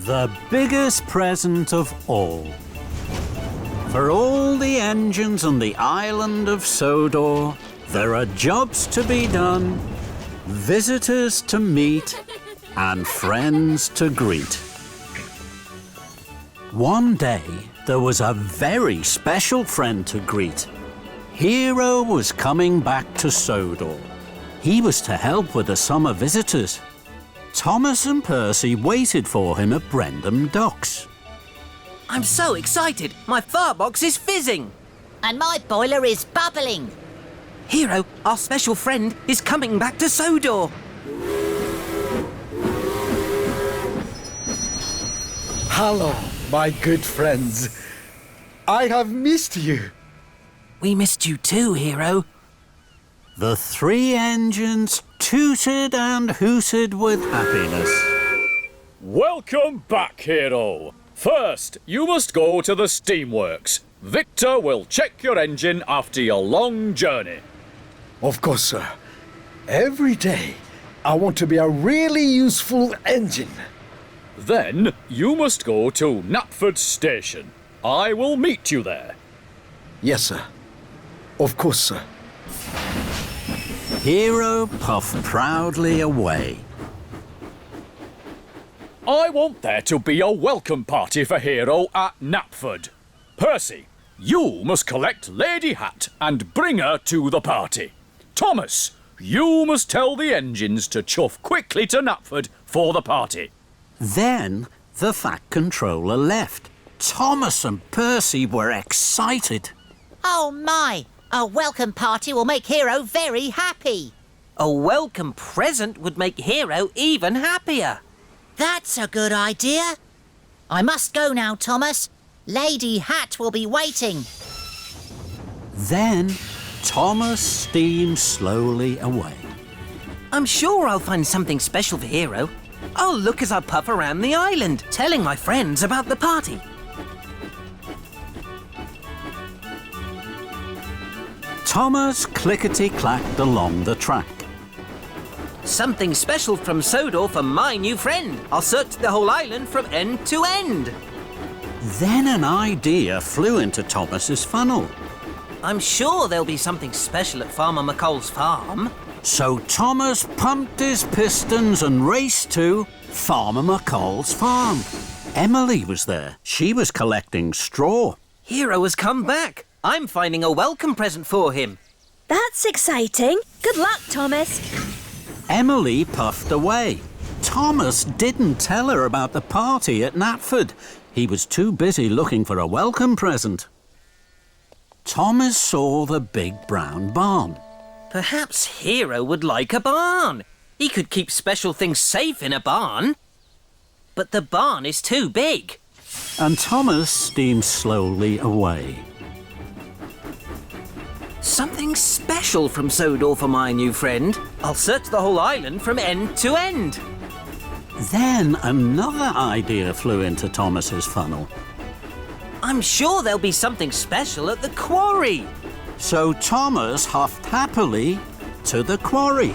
The biggest present of all. For all the engines on the Island of Sodor, there are jobs to be done, visitors to meet, and friends to greet. One day, there was a very special friend to greet. Hiro was coming back to Sodor. He was to help with the summer visitors. Thomas and Percy waited for him at Brendam Docks. I'm so excited! My firebox is fizzing! And my boiler is bubbling. Hiro, our special friend, is coming back to Sodor. Hello, my good friends. I have missed you. We missed you too, Hiro. The three engines tooted and hooted with happiness. Welcome back, Hiro. First, you must go to the steamworks. Victor will check your engine after your long journey. Of course, sir. Every day, I want to be a really useful engine. Then, you must go to Knapford Station. I will meet you there. Yes, sir. Of course, sir. Hiro puffed proudly away. I want there to be a welcome party for Hiro at Knapford. Percy, you must collect Lady Hatt and bring her to the party. Thomas, you must tell the engines to chuff quickly to Knapford for the party. Then the Fat Controller left. Thomas and Percy were excited. Oh my! A welcome party will make Hiro very happy. A welcome present would make Hiro even happier. That's a good idea. I must go now, Thomas. Lady Hatt will be waiting. Then Thomas steamed slowly away. I'm sure I'll find something special for Hiro. I'll look as I puff around the island, telling my friends about the party. Thomas clickety-clacked along the track. Something special from Sodor for my new friend. I'll search the whole island from end to end. Then an idea flew into Thomas's funnel. I'm sure there'll be something special at Farmer McColl's farm. So Thomas pumped his pistons and raced to Farmer McColl's farm. Emily was there. She was collecting straw. Hiro has come back. I'm finding a welcome present for him. That's exciting. Good luck, Thomas. Emily puffed away. Thomas didn't tell her about the party at Knapford. He was too busy looking for a welcome present. Thomas saw the big brown barn. Perhaps Hiro would like a barn. He could keep special things safe in a barn. But the barn is too big. And Thomas steamed slowly away. Something special from Sodor for my new friend. I'll search the whole island from end to end. Then another idea flew into Thomas's funnel. I'm sure there'll be something special at the quarry. So Thomas huffed happily to the quarry.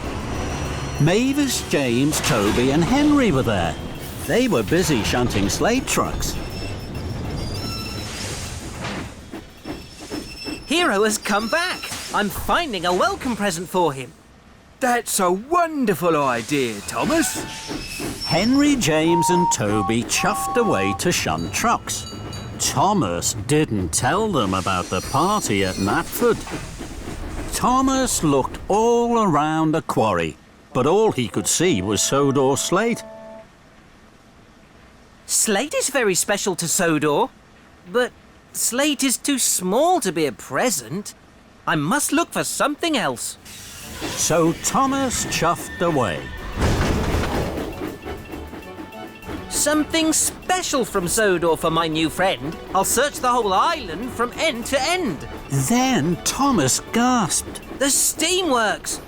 Mavis, James, Toby and Henry were there. They were busy shunting slate trucks. Hiro has come back. I'm finding a welcome present for him. That's a wonderful idea, Thomas. Henry, James and Toby chuffed away to shunt trucks. Thomas didn't tell them about the party at Knapford. Thomas looked all around the quarry, but all he could see was Sodor slate. Slate is very special to Sodor, but slate is too small to be a present. I must look for something else. So Thomas chuffed away. Something special from Sodor for my new friend. I'll search the whole island from end to end. Then Thomas gasped. The steamworks!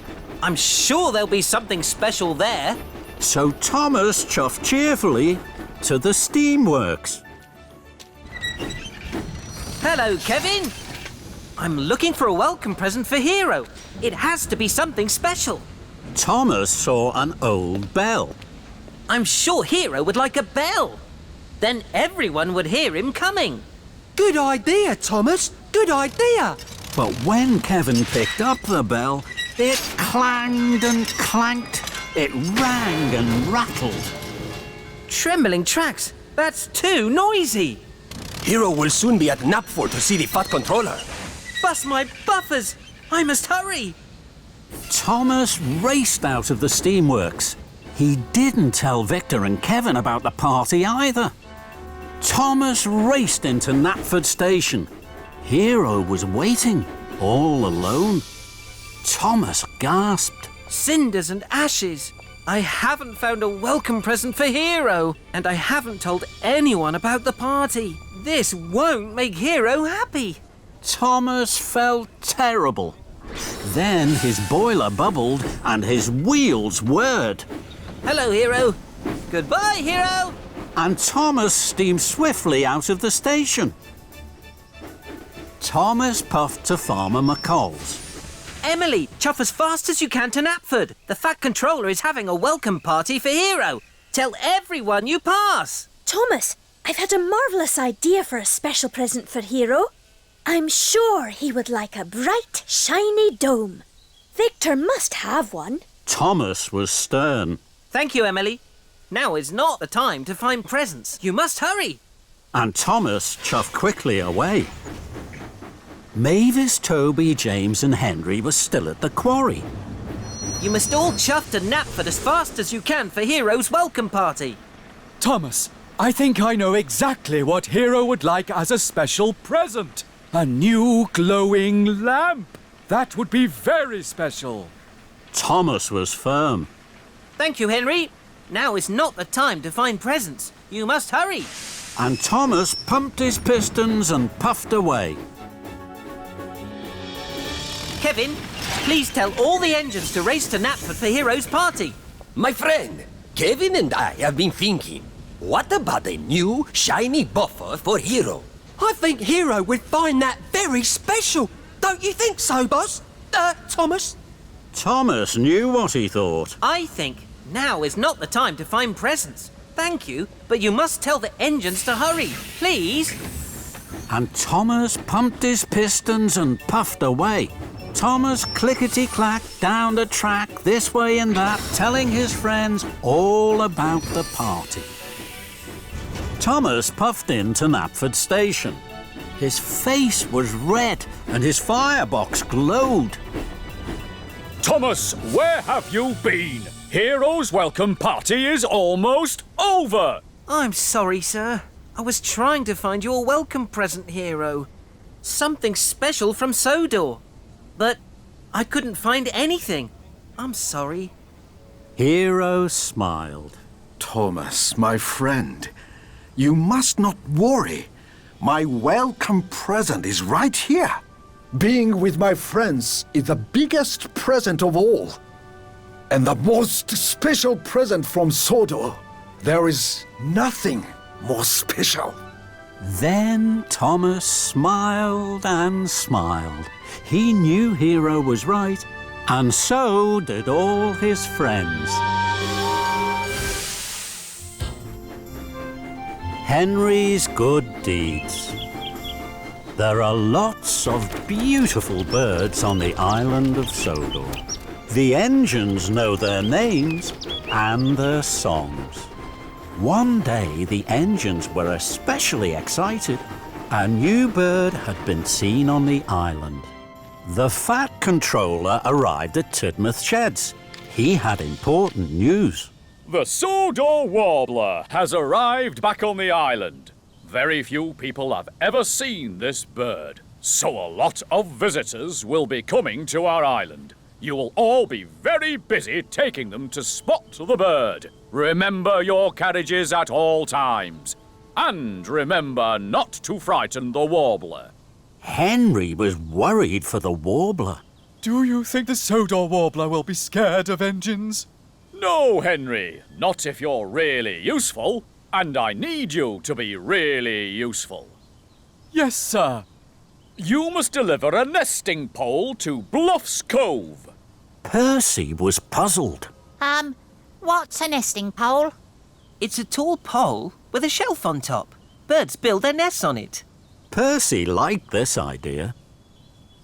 I'm sure there'll be something special there. So Thomas chuffed cheerfully to the steamworks. Hello, Kevin. I'm looking for a welcome present for Hiro. It has to be something special. Thomas saw an old bell. I'm sure Hiro would like a bell. Then everyone would hear him coming. Good idea, Thomas. Good idea. But when Kevin picked up the bell, it clanged and clanked. It rang and rattled. Trembling tracks. That's too noisy. Hiro will soon be at Knapford to see the Fat Controller. Bust my buffers. I must hurry. Thomas raced out of the steamworks. He didn't tell Victor and Kevin about the party either. Thomas raced into Knapford Station. Hiro was waiting, all alone. Thomas gasped. Cinders and ashes. I haven't found a welcome present for Hiro, and I haven't told anyone about the party. This won't make Hiro happy. Thomas felt terrible. Then his boiler bubbled and his wheels whirred. Hello, Hiro. Goodbye, Hiro. And Thomas steamed swiftly out of the station. Thomas puffed to Farmer McColl's. Emily, chuff as fast as you can to Knapford. The Fat Controller is having a welcome party for Hiro. Tell everyone you pass. Thomas, I've had a marvellous idea for a special present for Hiro. I'm sure he would like a bright, shiny dome. Victor must have one. Thomas was stern. Thank you, Emily. Now is not the time to find presents. You must hurry. And Thomas chuffed quickly away. Mavis, Toby, James and Henry were still at the quarry. You must all chuff to Knapford as fast as you can for Hiro's welcome party. Thomas, I think I know exactly what Hiro would like as a special present. A new glowing lamp. That would be very special. Thomas was firm. Thank you, Henry. Now is not the time to find presents. You must hurry. And Thomas pumped his pistons and puffed away. Kevin, please tell all the engines to race to Knapford for Hiro's party. My friend, Kevin and I have been thinking, what about a new, shiny buffer for Hiro? I think Hiro would find that very special. Don't you think so, boss? Thomas? Thomas knew what he thought. I think now is not the time to find presents. Thank you, but you must tell the engines to hurry, please. And Thomas pumped his pistons and puffed away. Thomas clickety-clacked down the track this way and that, telling his friends all about the party. Thomas puffed into Knapford Station. His face was red and his firebox glowed. Thomas, where have you been? Hiro's welcome party is almost over. I'm sorry, sir. I was trying to find you a welcome present, Hiro. Something special from Sodor. But I couldn't find anything. I'm sorry. Hiro smiled. Thomas, my friend, you must not worry. My welcome present is right here. Being with my friends is the biggest present of all. And the most special present from Sodor. There is nothing more special. Then Thomas smiled and smiled. He knew Hiro was right, and so did all his friends. Henry's good deeds. There are lots of beautiful birds on the island of Sodor. The engines know their names and their songs. One day the engines were especially excited. A new bird had been seen on the island. The Fat Controller arrived at Tidmouth Sheds. He had important news. The Sodor Warbler has arrived back on the island. Very few people have ever seen this bird, so a lot of visitors will be coming to our island. You will all be very busy taking them to spot the bird. Remember your carriages at all times. And remember not to frighten the warbler. Henry was worried for the warbler. Do you think the Sodor Warbler will be scared of engines? No, Henry. Not if you're really useful. And I need you to be really useful. Yes, sir. You must deliver a nesting pole to Bluff's Cove. Percy was puzzled. What's a nesting pole? It's a tall pole with a shelf on top. Birds build their nests on it. Percy liked this idea.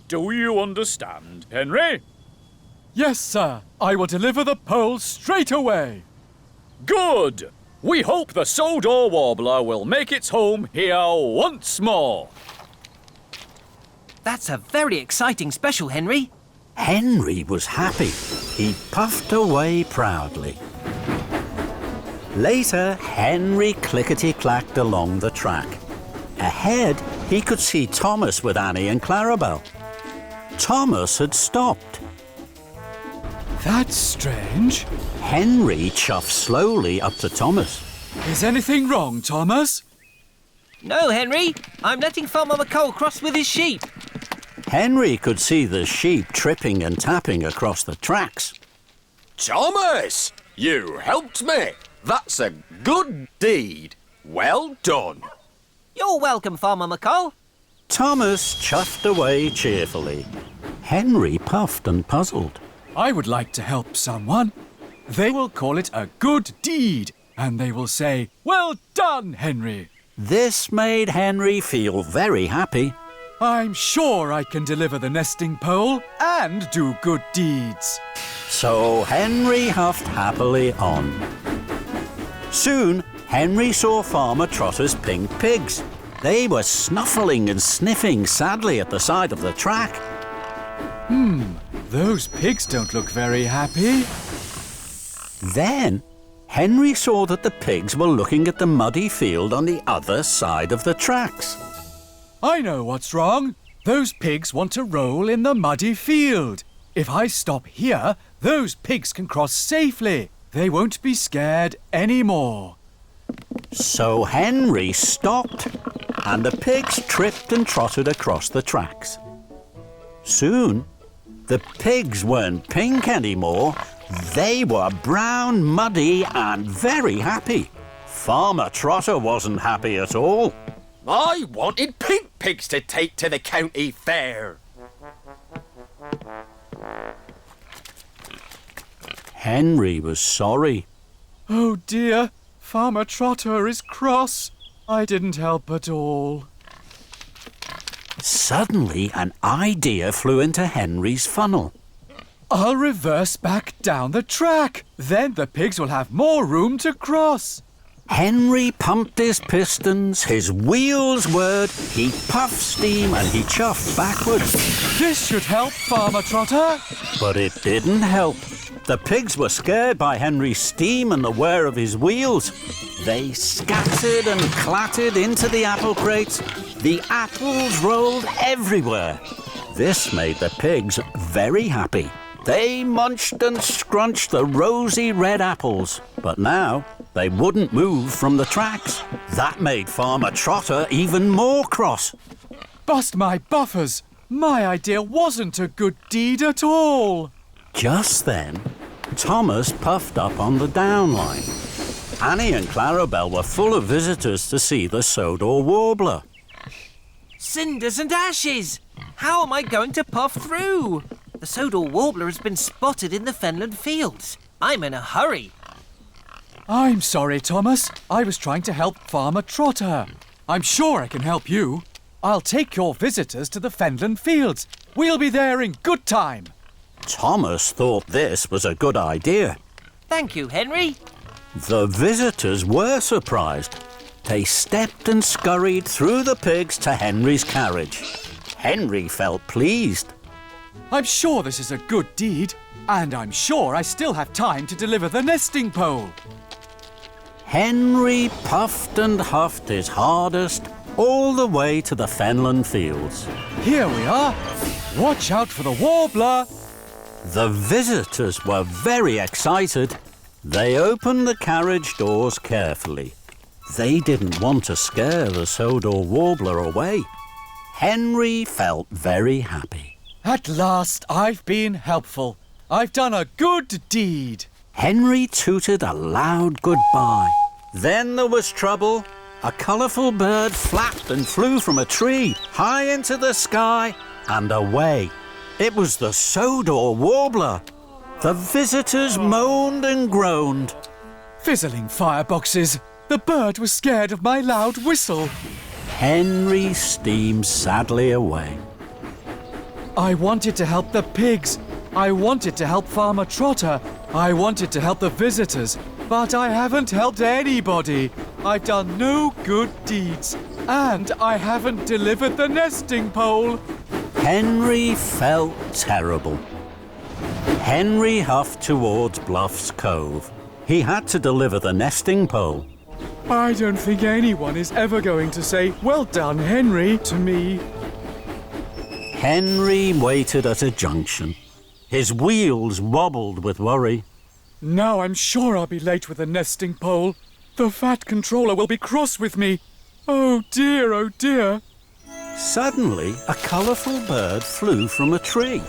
Do you understand, Henry? Yes, sir. I will deliver the pole straight away. Good! We hope the Sodor Warbler will make its home here once more. That's a very exciting special, Henry. Henry was happy. He puffed away proudly. Later, Henry clickety-clacked along the track. Ahead, he could see Thomas with Annie and Clarabel. Thomas had stopped. That's strange. Henry chuffed slowly up to Thomas. Is anything wrong, Thomas? No, Henry. I'm letting Farmer McColl cross with his sheep. Henry could see the sheep tripping and tapping across the tracks. Thomas, you helped me. That's a good deed. Well done. You're welcome, Farmer McColl. Thomas chuffed away cheerfully. Henry puffed and puzzled. I would like to help someone. They will call it a good deed, and they will say, "Well done, Henry." This made Henry feel very happy. I'm sure I can deliver the nesting pole and do good deeds. So Henry huffed happily on. Soon, Henry saw Farmer Trotter's pink pigs. They were snuffling and sniffing sadly at the side of the track. Those pigs don't look very happy. Then, Henry saw that the pigs were looking at the muddy field on the other side of the tracks. I know what's wrong. Those pigs want to roll in the muddy field. If I stop here, those pigs can cross safely. They won't be scared anymore. So Henry stopped, and the pigs tripped and trotted across the tracks. Soon, the pigs weren't pink anymore. They were brown, muddy, and very happy. Farmer Trotter wasn't happy at all. I wanted pink pigs to take to the county fair. Henry was sorry. Oh dear, Farmer Trotter is cross. I didn't help at all. Suddenly, an idea flew into Henry's funnel. I'll reverse back down the track. Then the pigs will have more room to cross. Henry pumped his pistons, his wheels whirred, he puffed steam and he chuffed backwards. This should help, Farmer Trotter. But it didn't help. The pigs were scared by Henry's steam and the whir of his wheels. They scattered and clattered into the apple crates. The apples rolled everywhere. This made the pigs very happy. They munched and scrunched the rosy red apples, but now they wouldn't move from the tracks. That made Farmer Trotter even more cross. Bust my buffers! My idea wasn't a good deed at all. Just then, Thomas puffed up on the down line. Annie and Clarabel were full of visitors to see the Sodor Warbler. Cinders and ashes! How am I going to puff through? The Sodor Warbler has been spotted in the Fenland fields. I'm in a hurry. I'm sorry, Thomas. I was trying to help Farmer Trotter. I'm sure I can help you. I'll take your visitors to the Fenland fields. We'll be there in good time. Thomas thought this was a good idea. Thank you, Henry. The visitors were surprised. They stepped and scurried through the pigs to Henry's carriage. Henry felt pleased. I'm sure this is a good deed, and I'm sure I still have time to deliver the nesting pole. Henry puffed and huffed his hardest all the way to the Fenland fields. Here we are. Watch out for the warbler. The visitors were very excited. They opened the carriage doors carefully. They didn't want to scare the Sodor Warbler away. Henry felt very happy. At last, I've been helpful. I've done a good deed. Henry tooted a loud goodbye. Then there was trouble. A colourful bird flapped and flew from a tree, high into the sky and away. It was the Sodor Warbler. The visitors moaned and groaned. Fizzling fireboxes. The bird was scared of my loud whistle. Henry steamed sadly away. I wanted to help the pigs. I wanted to help Farmer Trotter. I wanted to help the visitors. But I haven't helped anybody. I've done no good deeds. And I haven't delivered the nesting pole. Henry felt terrible. Henry huffed towards Bluff's Cove. He had to deliver the nesting pole. I don't think anyone is ever going to say, "Well done, Henry," to me. Henry waited at a junction. His wheels wobbled with worry. Now I'm sure I'll be late with the nesting pole. The fat controller will be cross with me. Oh dear, oh dear. Suddenly, a colourful bird flew from a tree.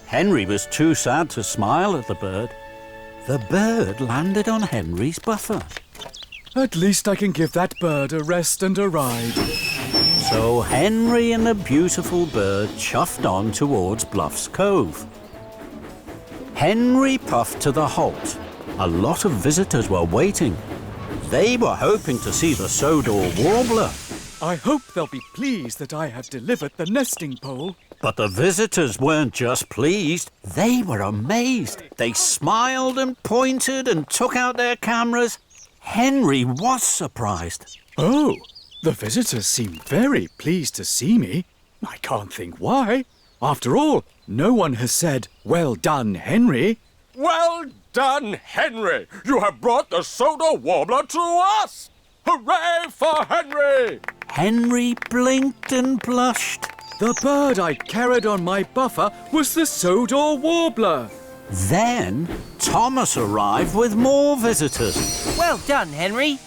Henry was too sad to smile at the bird. The bird landed on Henry's buffer. At least I can give that bird a rest and a ride. So Henry and the beautiful bird chuffed on towards Bluff's Cove. Henry puffed to the halt. A lot of visitors were waiting. They were hoping to see the Sodor warbler. I hope they'll be pleased that I have delivered the nesting pole. But the visitors weren't just pleased, they were amazed. They smiled and pointed and took out their cameras. Henry was surprised. Oh, the visitors seem very pleased to see me. I can't think why. After all, no one has said, "Well done, Henry." Well done, Henry! You have brought the Sodor warbler to us! Hooray for Henry! Henry blinked and blushed. The bird I carried on my buffer was the Sodor warbler. Then Thomas arrived with more visitors. Well done, Henry.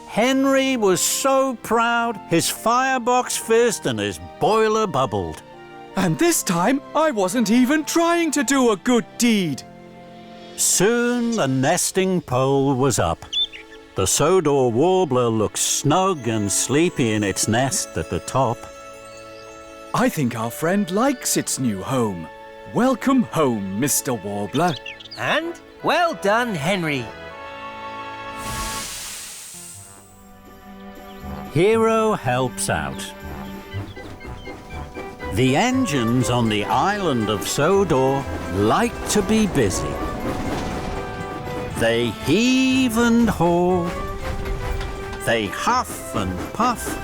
Henry was so proud, his firebox fizzed and his boiler bubbled. And this time, I wasn't even trying to do a good deed. Soon the nesting pole was up. The Sodor warbler looked snug and sleepy in its nest at the top. I think our friend likes its new home. Welcome home, Mr. Warbler. And well done, Henry. Hiro Helps Out. The engines on the Island of Sodor like to be busy. They heave and haul. They huff and puff.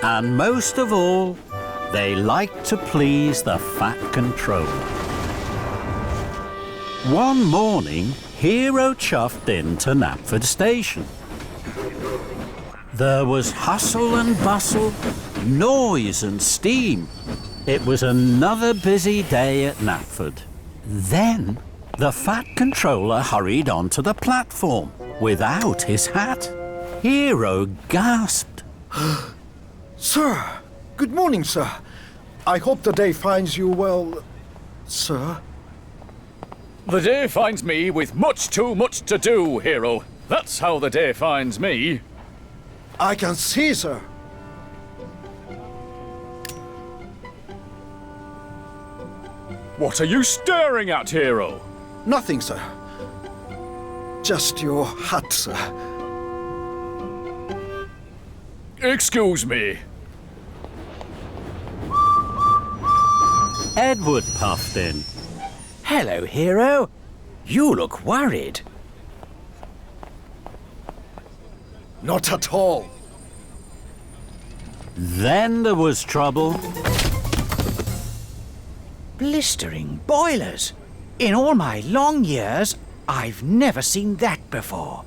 And most of all, they like to please the fat controller. One morning, Hiro chuffed into Knapford Station. There was hustle and bustle, noise and steam. It was another busy day at Knapford. Then, the fat controller hurried onto the platform without his hat. Hiro gasped. Sir, good morning, sir. I hope the day finds you well, sir. The day finds me with much too much to do, Hiro. That's how the day finds me. I can see, sir. What are you staring at, Hiro? Nothing, sir. Just your hat, sir. Excuse me. Edward puffed in. Hello, Hiro. You look worried. Not at all. Then there was trouble. Blistering boilers. In all my long years, I've never seen that before.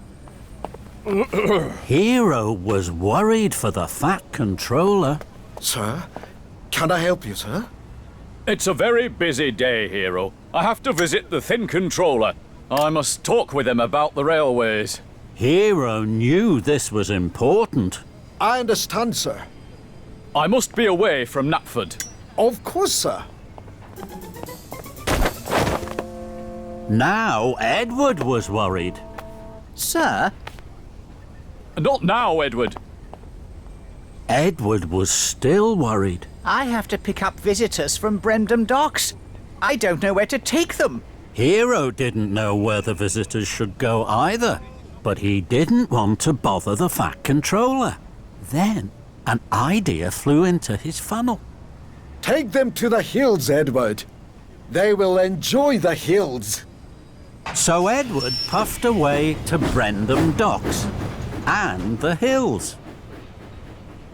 Hiro was worried for the fat controller. Sir, can I help you, sir? It's a very busy day, Hiro. I have to visit the thin controller. I must talk with him about the railways. Hiro knew this was important. I understand, sir. I must be away from Knapford. Of course, sir. Now Edward was worried. Sir? Not now, Edward. Edward was still worried. I have to pick up visitors from Brendam Docks. I don't know where to take them. Hiro didn't know where the visitors should go either, but he didn't want to bother the Fat Controller. Then an idea flew into his funnel. Take them to the hills, Edward. They will enjoy the hills. So Edward puffed away to Brendam Docks and the hills.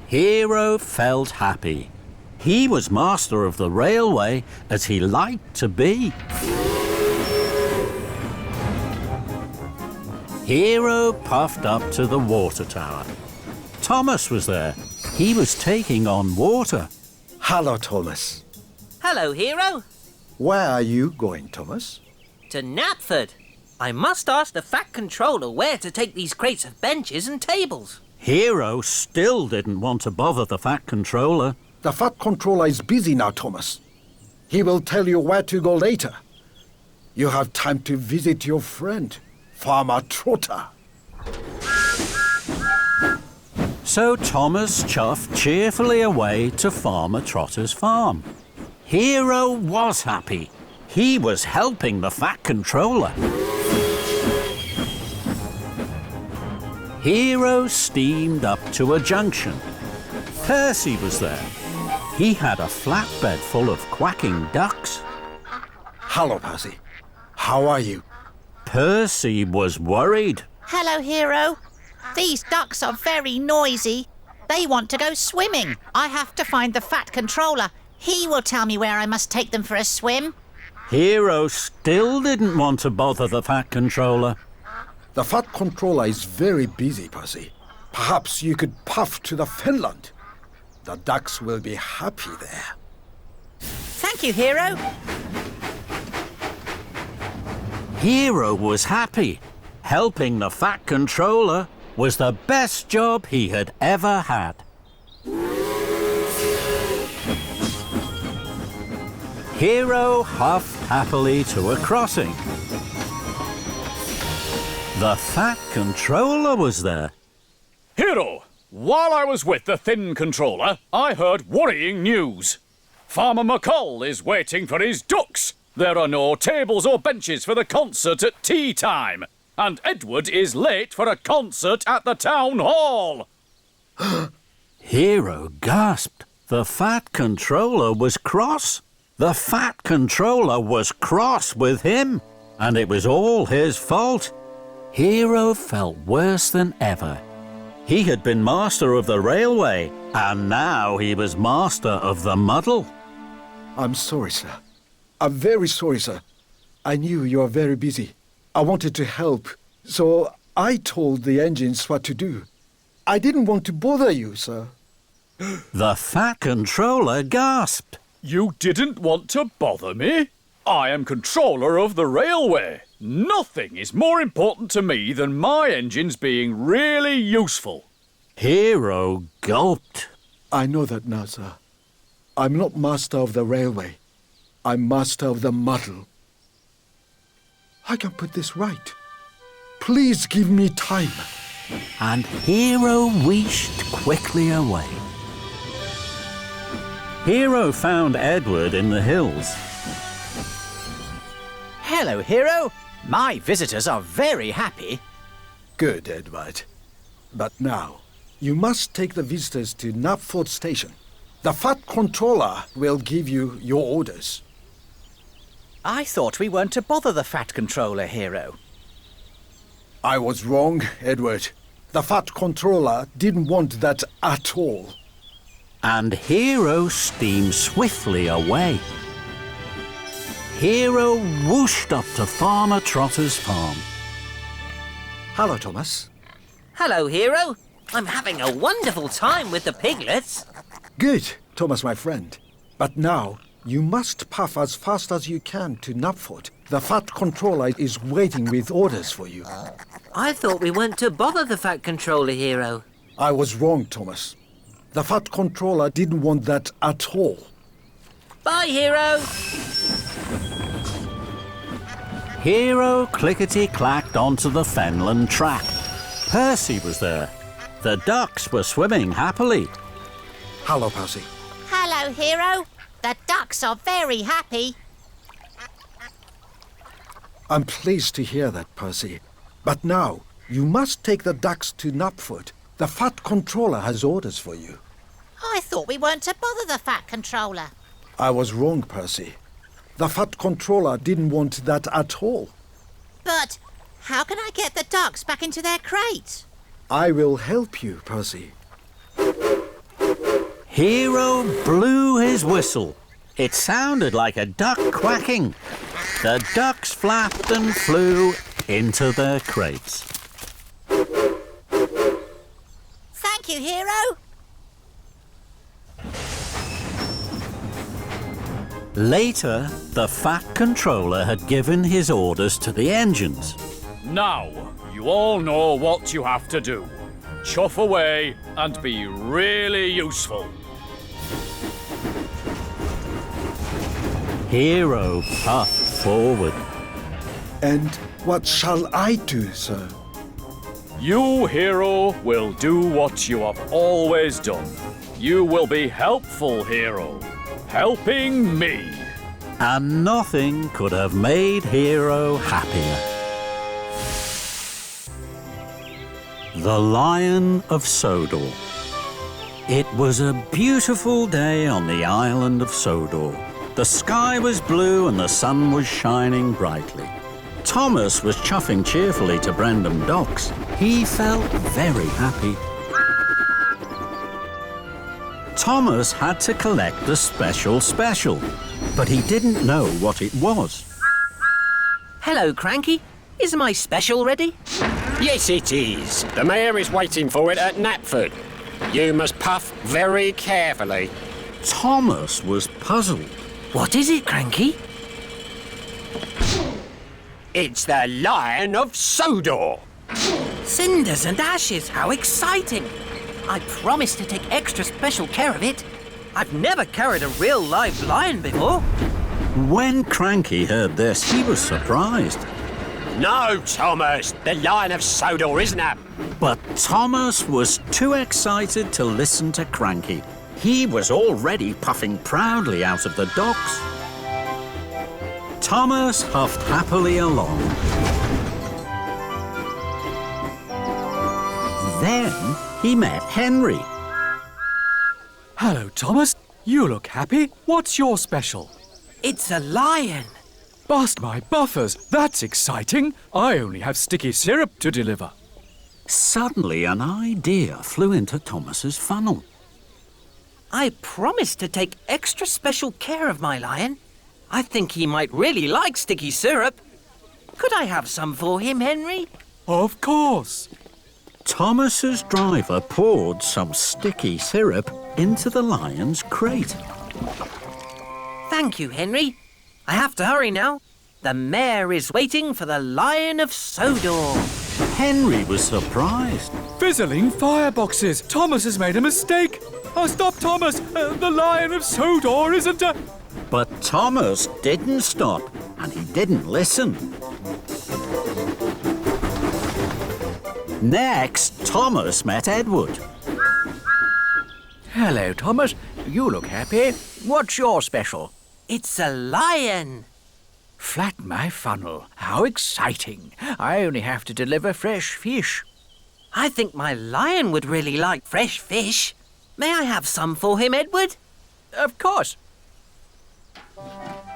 Hiro felt happy. He was master of the railway, as he liked to be. Hiro puffed up to the water tower. Thomas was there. He was taking on water. Hello, Thomas. Hello, Hiro. Where are you going, Thomas? To Knapford. I must ask the Fat Controller where to take these crates of benches and tables. Hiro still didn't want to bother the Fat Controller. The Fat Controller is busy now, Thomas. He will tell you where to go later. You have time to visit your friend, Farmer Trotter. So Thomas chuffed cheerfully away to Farmer Trotter's farm. Hiro was happy. He was helping the Fat Controller. Hiro steamed up to a junction. Percy was there. He had a flatbed full of quacking ducks. Hello, Percy. How are you? Percy was worried. Hello, Hiro. These ducks are very noisy. They want to go swimming. I have to find the Fat Controller. He will tell me where I must take them for a swim. Hiro still didn't want to bother the Fat Controller. The Fat Controller is very busy, Percy. Perhaps you could puff to the Finland. The ducks will be happy there. Thank you, Hiro. Hiro was happy. Helping the Fat Controller was the best job he had ever had. Hiro huffed happily to a crossing. The Fat Controller was there. Hiro, while I was with the Thin Controller, I heard worrying news. Farmer McColl is waiting for his ducks. There are no tables or benches for the concert at tea time. And Edward is late for a concert at the town hall. Hiro gasped. The Fat Controller was cross. The Fat Controller was cross with him, and it was all his fault. Hiro felt worse than ever. He had been master of the railway, and now he was master of the muddle. I'm sorry, sir. I'm very sorry, sir. I knew you were very busy. I wanted to help, so I told the engines what to do. I didn't want to bother you, sir. The Fat Controller gasped. You didn't want to bother me? I am controller of the railway. Nothing is more important to me than my engines being really useful. Hiro gulped. I know that now, sir. I'm not master of the railway. I'm master of the muddle. I can put this right. Please give me time. And Hiro wheeshed quickly away. Hiro found Edward in the hills. Hello, Hiro. My visitors are very happy. Good, Edward. But now, you must take the visitors to Knapford Station. The Fat Controller will give you your orders. I thought we weren't to bother the Fat Controller, Hiro. I was wrong, Edward. The Fat Controller didn't want that at all. And Hiro steamed swiftly away. Hiro whooshed up to Farmer Trotter's farm. Hello, Thomas. Hello, Hiro. I'm having a wonderful time with the piglets. Good, Thomas, my friend. But now, you must puff as fast as you can to Knapford. The Fat Controller is waiting with orders for you. I thought we weren't to bother the Fat Controller, Hiro. I was wrong, Thomas. The Fat Controller didn't want that at all. Bye, Hiro. Hiro clickety-clacked onto the Fenland track. Percy was there. The ducks were swimming happily. Hello, Percy. Hello, Hiro. The ducks are very happy. I'm pleased to hear that, Percy. But now, you must take the ducks to Knapford. The Fat Controller has orders for you. I thought we weren't to bother the Fat Controller. I was wrong, Percy. The Fat Controller didn't want that at all. But how can I get the ducks back into their crates? I will help you, Percy. Hiro blew his whistle. It sounded like a duck quacking. The ducks flapped and flew into their crates. Thank you, Hiro. Later, the Fat Controller had given his orders to the engines. Now, you all know what you have to do. Chuff away and be really useful. Hiro puffed forward. And what shall I do, sir? You, Hiro, will do what you have always done. You will be helpful, Hiro. Helping me. And nothing could have made Hiro happier. The Lion of Sodor. It was a beautiful day on the Island of Sodor. The sky was blue and the sun was shining brightly. Thomas was chuffing cheerfully to Brendam Docks. He felt very happy. Thomas had to collect the special, but he didn't know what it was. Hello, Cranky. Is my special ready? Yes, it is. The mayor is waiting for it at Knapford. You must puff very carefully. Thomas was puzzled. What is it, Cranky? It's the Lion of Sodor. Cinders and ashes, how exciting! I promised to take extra special care of it. I've never carried a real live lion before. When Cranky heard this, he was surprised. No, Thomas, the Lion of Sodor isn't up. But Thomas was too excited to listen to Cranky. He was already puffing proudly out of the docks. Thomas huffed happily along. Then he met Henry. Hello, Thomas. You look happy. What's your special? It's a lion. Bust my buffers. That's exciting. I only have sticky syrup to deliver. Suddenly, an idea flew into Thomas's funnel. I promised to take extra special care of my lion. I think he might really like sticky syrup. Could I have some for him, Henry? Of course. Thomas's driver poured some sticky syrup into the lion's crate. Thank you, Henry. I have to hurry now. The mayor is waiting for the Lion of Sodor. Henry was surprised. Fizzling fireboxes. Thomas has made a mistake. Oh, stop, Thomas. The Lion of Sodor isn't a... But Thomas didn't stop, and he didn't listen. Next, Thomas met Edward. Hello, Thomas. You look happy. What's your special? It's a lion. Flat my funnel. How exciting. I only have to deliver fresh fish. I think my lion would really like fresh fish. May I have some for him, Edward? Of course.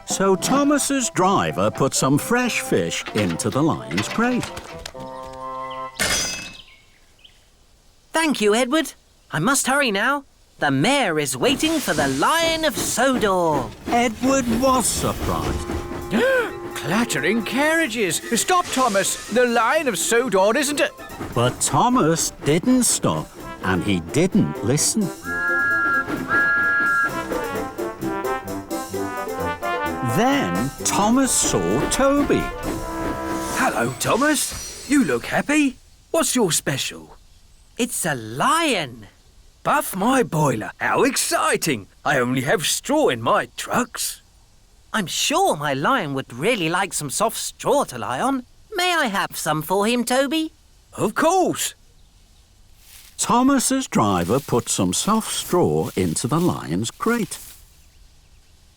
So Thomas's driver put some fresh fish into the lion's crate. Thank you, Edward. I must hurry now. The mayor is waiting for the Lion of Sodor. Edward was surprised. Clattering carriages. Stop, Thomas. The Lion of Sodor isn't a... But Thomas didn't stop, and he didn't listen. Then Thomas saw Toby. Hello, Thomas. You look happy. What's your special? It's a lion. Buff my boiler. How exciting. I only have straw in my trucks. I'm sure my lion would really like some soft straw to lie on. May I have some for him, Toby? Of course. Thomas's driver put some soft straw into the lion's crate.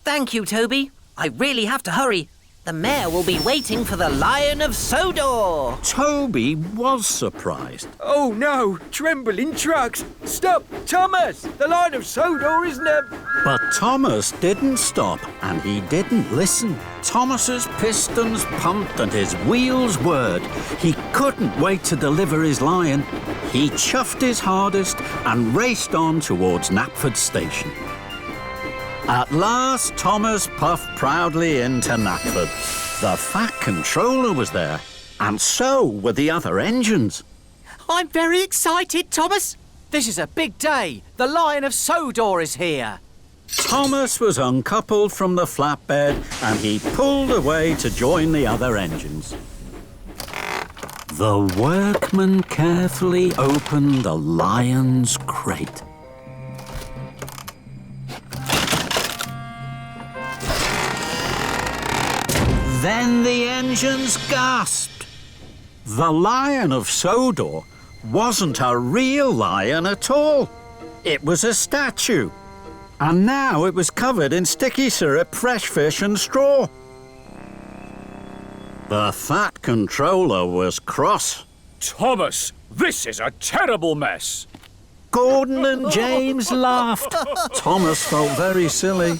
Thank you, Toby. I really have to hurry. The mayor will be waiting for the Lion of Sodor. Toby was surprised. Oh no, trembling trucks! Stop, Thomas! The Lion of Sodor isn't a... But Thomas didn't stop and he didn't listen. Thomas's pistons pumped and his wheels whirred. He couldn't wait to deliver his lion. He chuffed his hardest and raced on towards Knapford Station. At last, Thomas puffed proudly into Knapford. The Fat Controller was there, and so were the other engines. I'm very excited, Thomas. This is a big day. The Lion of Sodor is here. Thomas was uncoupled from the flatbed and he pulled away to join the other engines. The workman carefully opened the lion's crate. Then the engines gasped. The Lion of Sodor wasn't a real lion at all. It was a statue. And now it was covered in sticky syrup, fresh fish and straw. The Fat Controller was cross. Thomas, this is a terrible mess. Gordon and James laughed. Thomas felt very silly.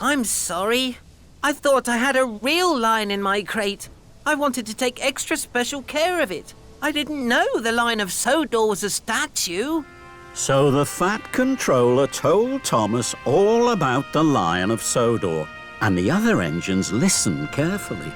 I'm sorry. I thought I had a real lion in my crate. I wanted to take extra special care of it. I didn't know the Lion of Sodor was a statue. So the Fat Controller told Thomas all about the Lion of Sodor, and the other engines listened carefully.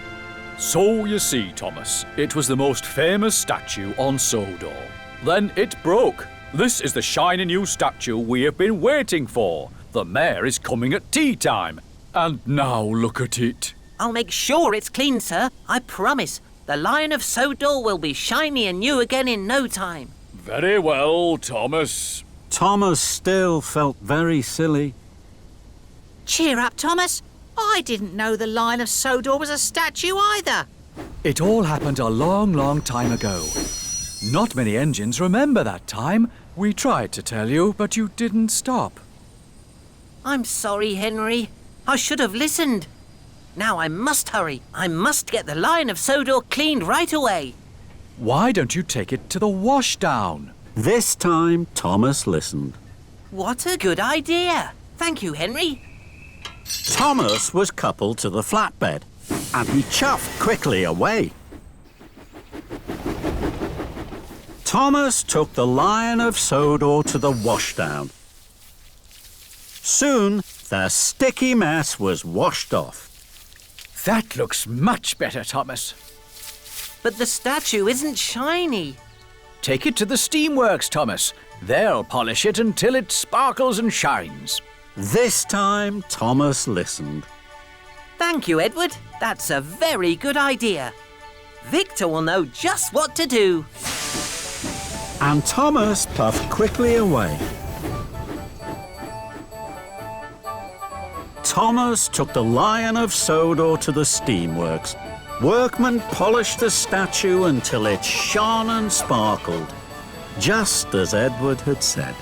So you see, Thomas, it was the most famous statue on Sodor. Then it broke. This is the shiny new statue we have been waiting for. The mayor is coming at tea time. And now look at it. I'll make sure it's clean, sir. I promise. The Lion of Sodor will be shiny and new again in no time. Very well, Thomas. Thomas still felt very silly. Cheer up, Thomas. I didn't know the Lion of Sodor was a statue either. It all happened a long, long time ago. Not many engines remember that time. We tried to tell you, but you didn't stop. I'm sorry, Henry. I should have listened. Now I must hurry. I must get the Lion of Sodor cleaned right away. Why don't you take it to the washdown? This time, Thomas listened. What a good idea. Thank you, Henry. Thomas was coupled to the flatbed, and he chuffed quickly away. Thomas took the Lion of Sodor to the washdown. Soon, the sticky mess was washed off. That looks much better, Thomas. But the statue isn't shiny. Take it to the steamworks, Thomas. They'll polish it until it sparkles and shines. This time, Thomas listened. Thank you, Edward. That's a very good idea. Victor will know just what to do. And Thomas puffed quickly away. Thomas took the Lion of Sodor to the steamworks. Workmen polished the statue until it shone and sparkled, just as Edward had said.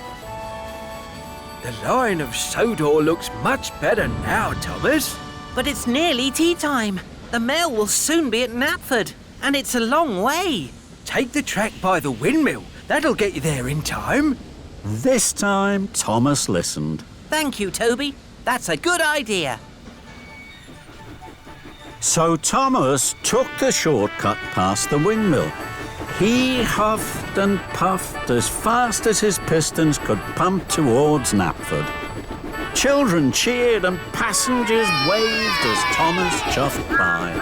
The Lion of Sodor looks much better now, Thomas. But it's nearly tea time. The mail will soon be at Knapford, and it's a long way. Take the track by the windmill. That'll get you there in time. This time, Thomas listened. Thank you, Toby. That's a good idea. So Thomas took the shortcut past the windmill. He huffed and puffed as fast as his pistons could pump towards Knapford. Children cheered and passengers waved as Thomas chuffed by.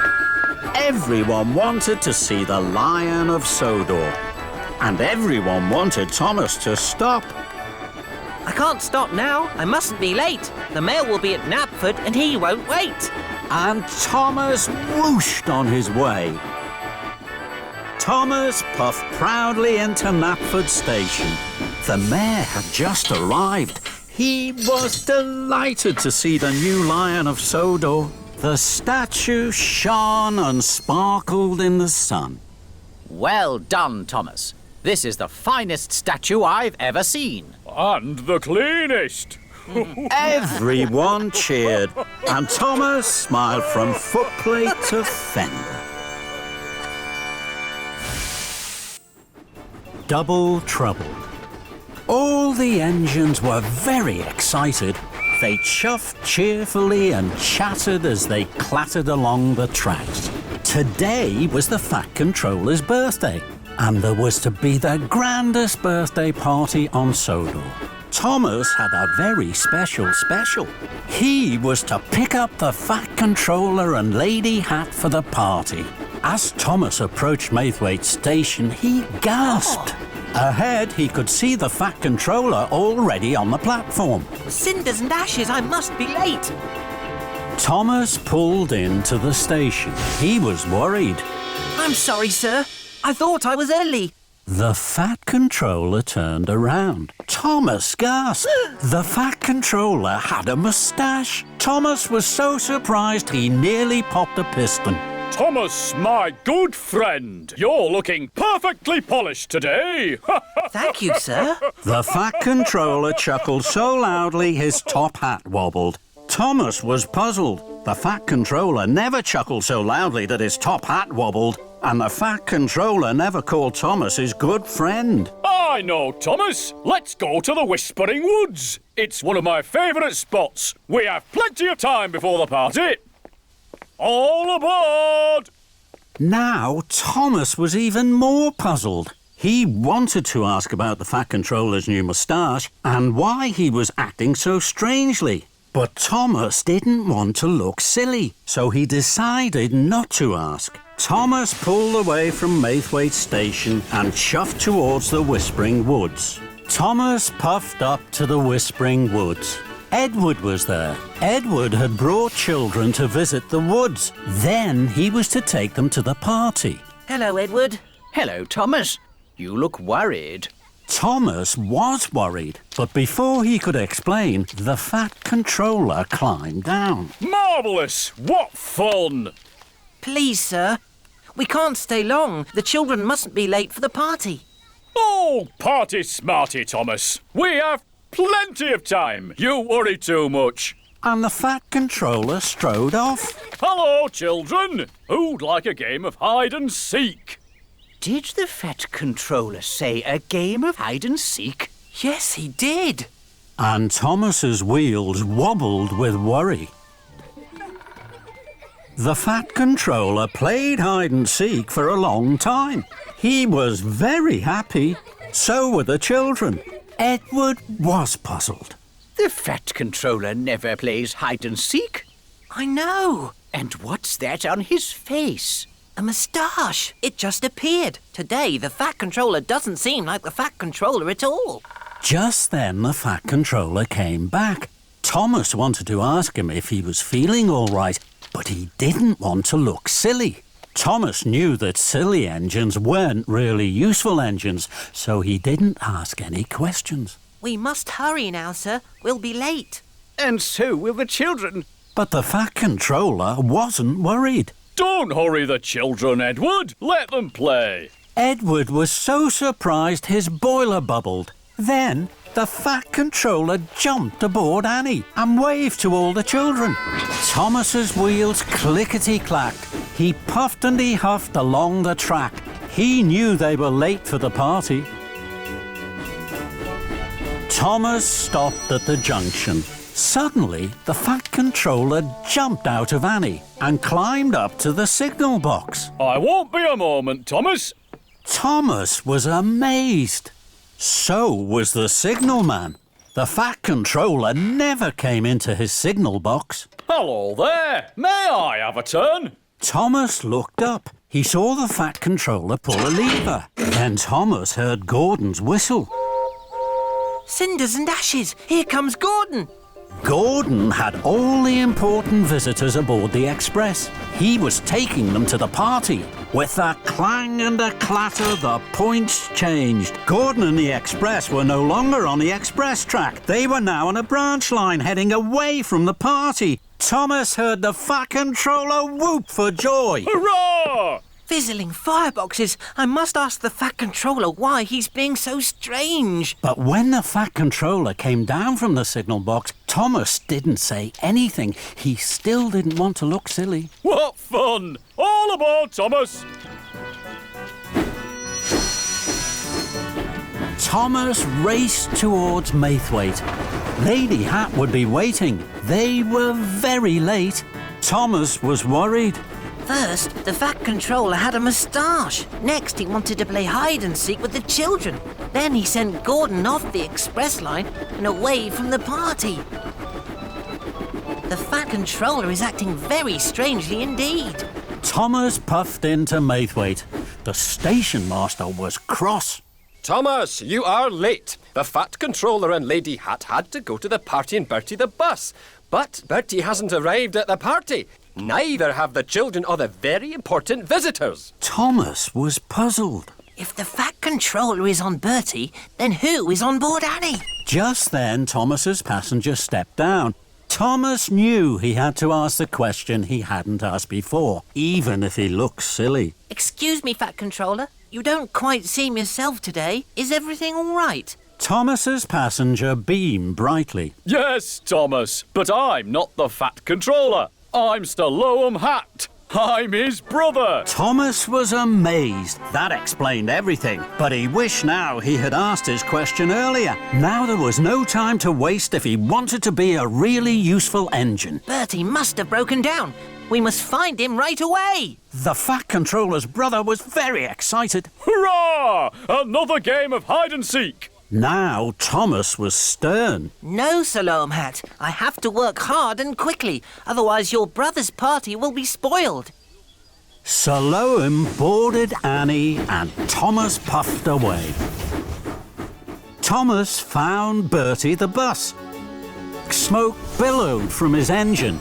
Everyone wanted to see the Lion of Sodor, and everyone wanted Thomas to stop. I can't stop now. I mustn't be late. The mail will be at Knapford and he won't wait. And Thomas whooshed on his way. Thomas puffed proudly into Knapford Station. The mayor had just arrived. He was delighted to see the new Lion of Sodor. The statue shone and sparkled in the sun. Well done, Thomas. This is the finest statue I've ever seen. And the cleanest. Everyone cheered, and Thomas smiled from footplate to fender. Double trouble. All the engines were very excited. They chuffed cheerfully and chattered as they clattered along the tracks. Today was the Fat Controller's birthday, and there was to be the grandest birthday party on Sodor. Thomas had a very special. He was to pick up the Fat Controller and Lady Hatt for the party. As Thomas approached Maithwaite Station, he gasped. Ahead, he could see the Fat Controller already on the platform. Cinders and ashes, I must be late. Thomas pulled into the station. He was worried. I'm sorry, sir. I thought I was early. The Fat Controller turned around. Thomas gasped. The Fat Controller had a moustache. Thomas was so surprised he nearly popped a piston. Thomas, my good friend, you're looking perfectly polished today. Thank you, sir. The Fat Controller chuckled so loudly his top hat wobbled. Thomas was puzzled. The Fat Controller never chuckled so loudly that his top hat wobbled, and the Fat Controller never called Thomas his good friend. I know, Thomas. Let's go to the Whispering Woods. It's one of my favourite spots. We have plenty of time before the party. All aboard! Now Thomas was even more puzzled. He wanted to ask about the Fat Controller's new moustache and why he was acting so strangely. But Thomas didn't want to look silly, so he decided not to ask. Thomas pulled away from Maithwaite Station and chuffed towards the Whispering Woods. Thomas puffed up to the Whispering Woods. Edward was there. Edward had brought children to visit the woods. Then he was to take them to the party. Hello, Edward. Hello, Thomas. You look worried. Thomas was worried, but before he could explain, the Fat Controller climbed down. Marvellous! What fun! Please, sir. We can't stay long. The children mustn't be late for the party. Oh, party smarty, Thomas. We have plenty of time. You worry too much. And the Fat Controller strode off. Hello, children. Who'd like a game of hide and seek? Did the Fat Controller say a game of hide and seek? Yes, he did. And Thomas's wheels wobbled with worry. The Fat Controller played hide and seek for a long time. He was very happy. So were the children. Edward was puzzled. The Fat Controller never plays hide and seek. I know. And what's that on his face? A moustache. It just appeared. Today, the Fat Controller doesn't seem like the Fat Controller at all. Just then, the Fat Controller came back. Thomas wanted to ask him if he was feeling all right, but he didn't want to look silly. Thomas knew that silly engines weren't really useful engines, so he didn't ask any questions. We must hurry now, sir. We'll be late. And so will the children. But the Fat Controller wasn't worried. Don't hurry the children, Edward. Let them play. Edward was so surprised his boiler bubbled. Then the Fat Controller jumped aboard Annie and waved to all the children. Thomas's wheels clickety-clacked. He puffed and he huffed along the track. He knew they were late for the party. Thomas stopped at the junction. Suddenly, the Fat Controller jumped out of Annie and climbed up to the signal box. I won't be a moment, Thomas. Thomas was amazed. So was the signalman. The Fat Controller never came into his signal box. Hello there. May I have a turn? Thomas looked up. He saw the Fat Controller pull a lever. Then Thomas heard Gordon's whistle. Cinders and ashes. Here comes Gordon. Gordon had all the important visitors aboard the express. He was taking them to the party. With a clang and a clatter, the points changed. Gordon and the express were no longer on the express track. They were now on a branch line heading away from the party. Thomas heard the Fat Controller whoop for joy. Hurrah! Fizzling fireboxes! I must ask the Fat Controller why he's being so strange. But when the Fat Controller came down from the signal box, Thomas didn't say anything. He still didn't want to look silly. What fun! All aboard, Thomas! Thomas raced towards Maithwaite. Lady Hatt would be waiting. They were very late. Thomas was worried. First, the Fat Controller had a moustache. Next, he wanted to play hide and seek with the children. Then he sent Gordon off the express line and away from the party. The Fat Controller is acting very strangely indeed. Thomas puffed into Maithwaite. The station master was cross. Thomas, you are late. The Fat Controller and Lady Hatt had to go to the party in Bertie the bus. But Bertie hasn't arrived at the party. Neither have the children or the very important visitors. Thomas was puzzled. If the Fat Controller is on Bertie, then who is on board Annie? Just then, Thomas's passenger stepped down. Thomas knew he had to ask the question he hadn't asked before, even if he looked silly. Excuse me, Fat Controller. You don't quite seem yourself today. Is everything all right? Thomas's passenger beamed brightly. Yes, Thomas, but I'm not the Fat Controller. I'm Stallone Hatt. I'm his brother. Thomas was amazed. That explained everything. But he wished now he had asked his question earlier. Now there was no time to waste if he wanted to be a really useful engine. Bertie must have broken down. We must find him right away. The Fat Controller's brother was very excited. Hurrah! Another game of hide and seek. Now Thomas was stern. No, Salome Hat. I have to work hard and quickly. Otherwise your brother's party will be spoiled. Salome boarded Annie and Thomas puffed away. Thomas found Bertie the bus. Smoke billowed from his engine.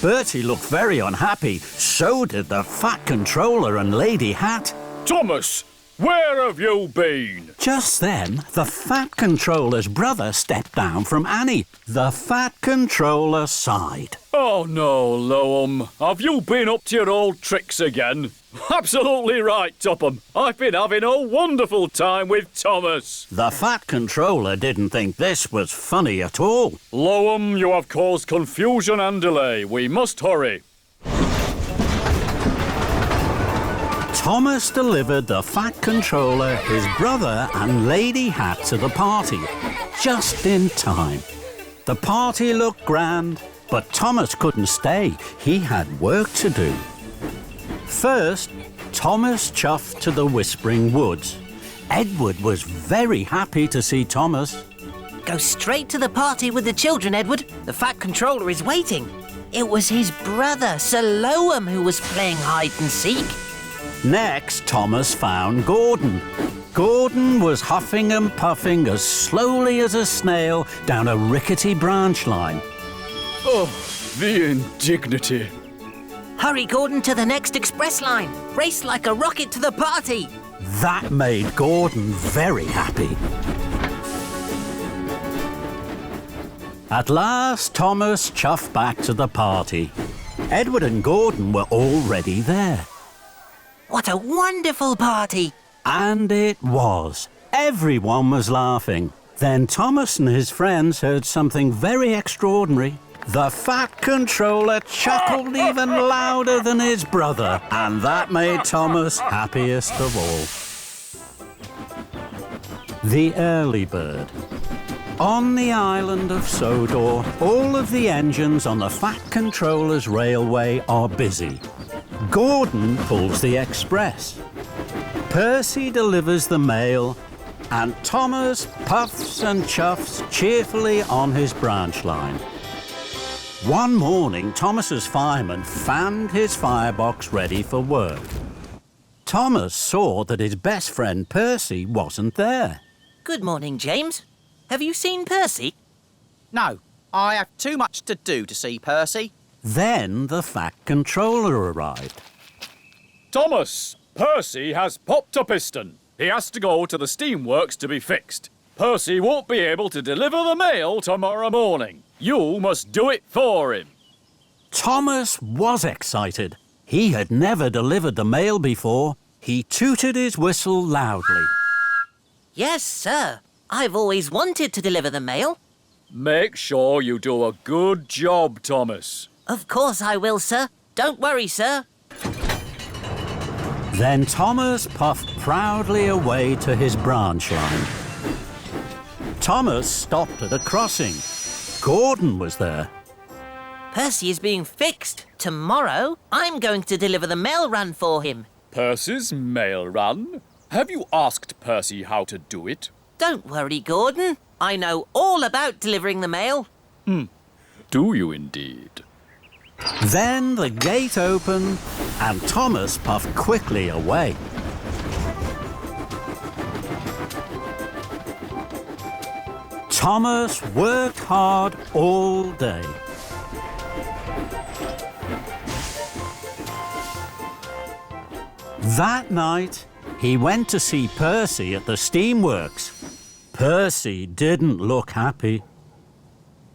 Bertie looked very unhappy. So did the Fat Controller and Lady Hatt. Thomas, where have you been? Just then, the Fat Controller's brother stepped down from Annie. The Fat Controller sighed. Oh no, Loam. Have you been up to your old tricks again? Absolutely right, Topham. I've been having a wonderful time with Thomas. The Fat Controller didn't think this was funny at all. Loam, you have caused confusion and delay. We must hurry. Thomas delivered the Fat Controller, his brother and Lady Hatt to the party, just in time. The party looked grand, but Thomas couldn't stay. He had work to do. First, Thomas chuffed to the Whispering Woods. Edward was very happy to see Thomas. Go straight to the party with the children, Edward. The Fat Controller is waiting. It was his brother, Salome, who was playing hide and seek. Next, Thomas found Gordon. Gordon was huffing and puffing as slowly as a snail down a rickety branch line. Oh, the indignity. Hurry, Gordon, to the next express line. Race like a rocket to the party. That made Gordon very happy. At last, Thomas chuffed back to the party. Edward and Gordon were already there. What a wonderful party! And it was. Everyone was laughing. Then Thomas and his friends heard something very extraordinary. The Fat Controller chuckled even louder than his brother, and that made Thomas happiest of all. The Early Bird. On the island of Sodor, all of the engines on the Fat Controller's railway are busy. Gordon pulls the express. Percy delivers the mail, and Thomas puffs and chuffs cheerfully on his branch line. One morning, Thomas's fireman fanned his firebox ready for work. Thomas saw that his best friend Percy wasn't there. Good morning, James. Have you seen Percy? No, I have too much to do to see Percy. Then the Fat Controller arrived. Thomas, Percy has popped a piston. He has to go to the steamworks to be fixed. Percy won't be able to deliver the mail tomorrow morning. You must do it for him. Thomas was excited. He had never delivered the mail before. He tooted his whistle loudly. Yes, sir. I've always wanted to deliver the mail. Make sure you do a good job, Thomas. Of course I will, sir. Don't worry, sir. Then Thomas puffed proudly away to his branch line. Thomas stopped at a crossing. Gordon was there. Percy is being fixed. Tomorrow, I'm going to deliver the mail run for him. Percy's mail run? Have you asked Percy how to do it? Don't worry, Gordon. I know all about delivering the mail. Do you indeed? Then the gate opened and Thomas puffed quickly away. Thomas worked hard all day. That night, he went to see Percy at the steamworks. Percy didn't look happy.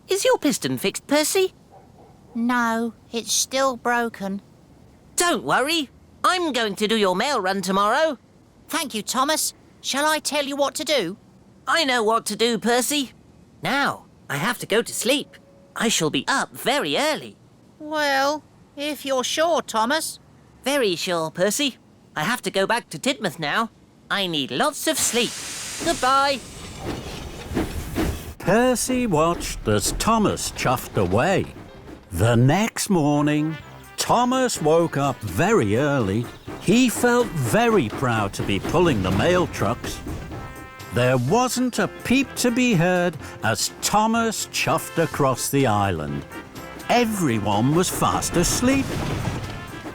Is your piston fixed, Percy? No, it's still broken. Don't worry. I'm going to do your mail run tomorrow. Thank you, Thomas. Shall I tell you what to do? I know what to do, Percy. Now, I have to go to sleep. I shall be up very early. Well, if you're sure, Thomas. Very sure, Percy. I have to go back to Tidmouth now. I need lots of sleep. Goodbye. Percy watched as Thomas chuffed away. The next morning, Thomas woke up very early. He felt very proud to be pulling the mail trucks. There wasn't a peep to be heard as Thomas chuffed across the island. Everyone was fast asleep.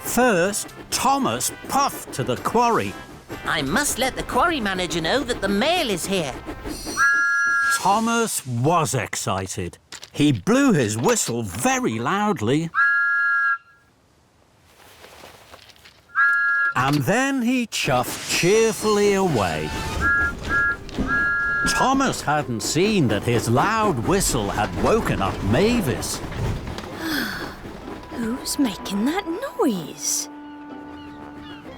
First, Thomas puffed to the quarry. I must let the quarry manager know that the mail is here. Thomas was excited. He blew his whistle very loudly. And then he chuffed cheerfully away. Thomas hadn't seen that his loud whistle had woken up Mavis. Who's making that noise?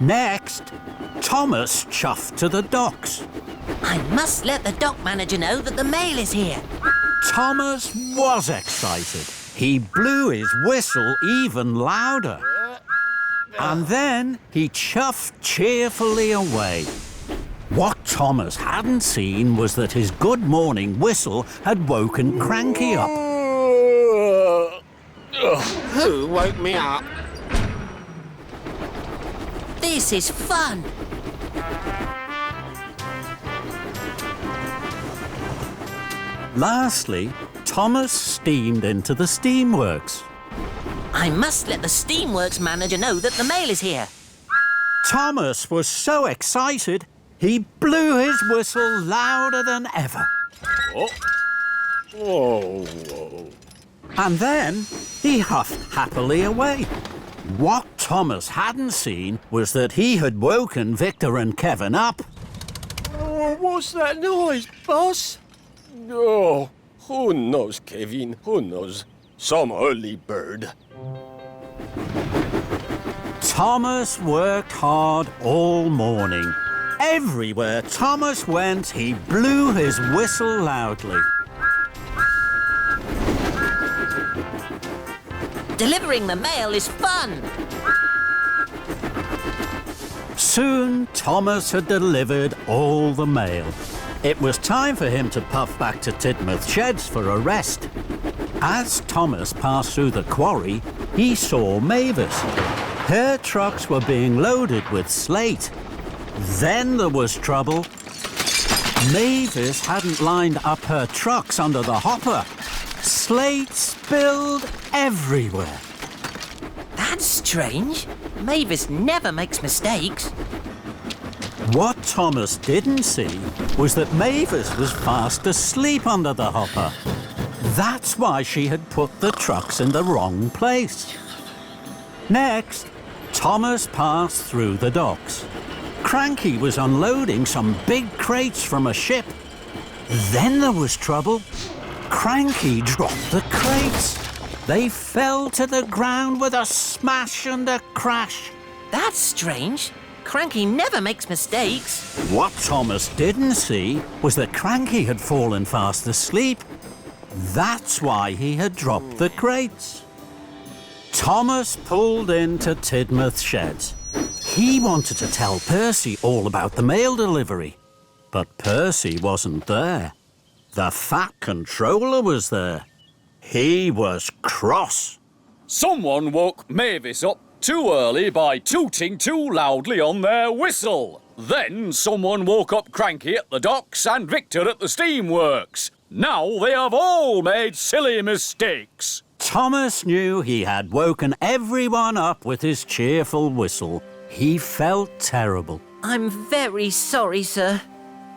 Next, Thomas chuffed to the docks. I must let the dock manager know that the mail is here. Thomas was excited. He blew his whistle even louder. And then he chuffed cheerfully away. What Thomas hadn't seen was that his good morning whistle had woken Cranky up. Who woke me up? This is fun. Lastly, Thomas steamed into the steamworks. I must let the steamworks manager know that the mail is here. Thomas was so excited, he blew his whistle louder than ever. And then he huffed happily away. What Thomas hadn't seen was that he had woken Victor and Kevin up. What's that noise, boss? Oh, who knows, Kevin? Who knows? Some early bird. Thomas worked hard all morning. Everywhere Thomas went, he blew his whistle loudly. Delivering the mail is fun. Soon, Thomas had delivered all the mail. It was time for him to puff back to Tidmouth Sheds for a rest. As Thomas passed through the quarry, he saw Mavis. Her trucks were being loaded with slate. Then there was trouble. Mavis hadn't lined up her trucks under the hopper. Slate spilled everywhere. That's strange. Mavis never makes mistakes. What Thomas didn't see was that Mavis was fast asleep under the hopper. That's why she had put the trucks in the wrong place. Next, Thomas passed through the docks. Cranky was unloading some big crates from a ship. Then there was trouble. Cranky dropped the crates. They fell to the ground with a smash and a crash. That's strange. Cranky never makes mistakes. What Thomas didn't see was that Cranky had fallen fast asleep. That's why he had dropped the crates. Thomas pulled into Tidmouth Sheds. He wanted to tell Percy all about the mail delivery. But Percy wasn't there. The Fat Controller was there. He was cross. Someone woke Mavis up too early by tooting too loudly on their whistle. Then someone woke up Cranky at the docks and Victor at the steamworks. Now they have all made silly mistakes. Thomas knew he had woken everyone up with his cheerful whistle. He felt terrible. I'm very sorry, sir.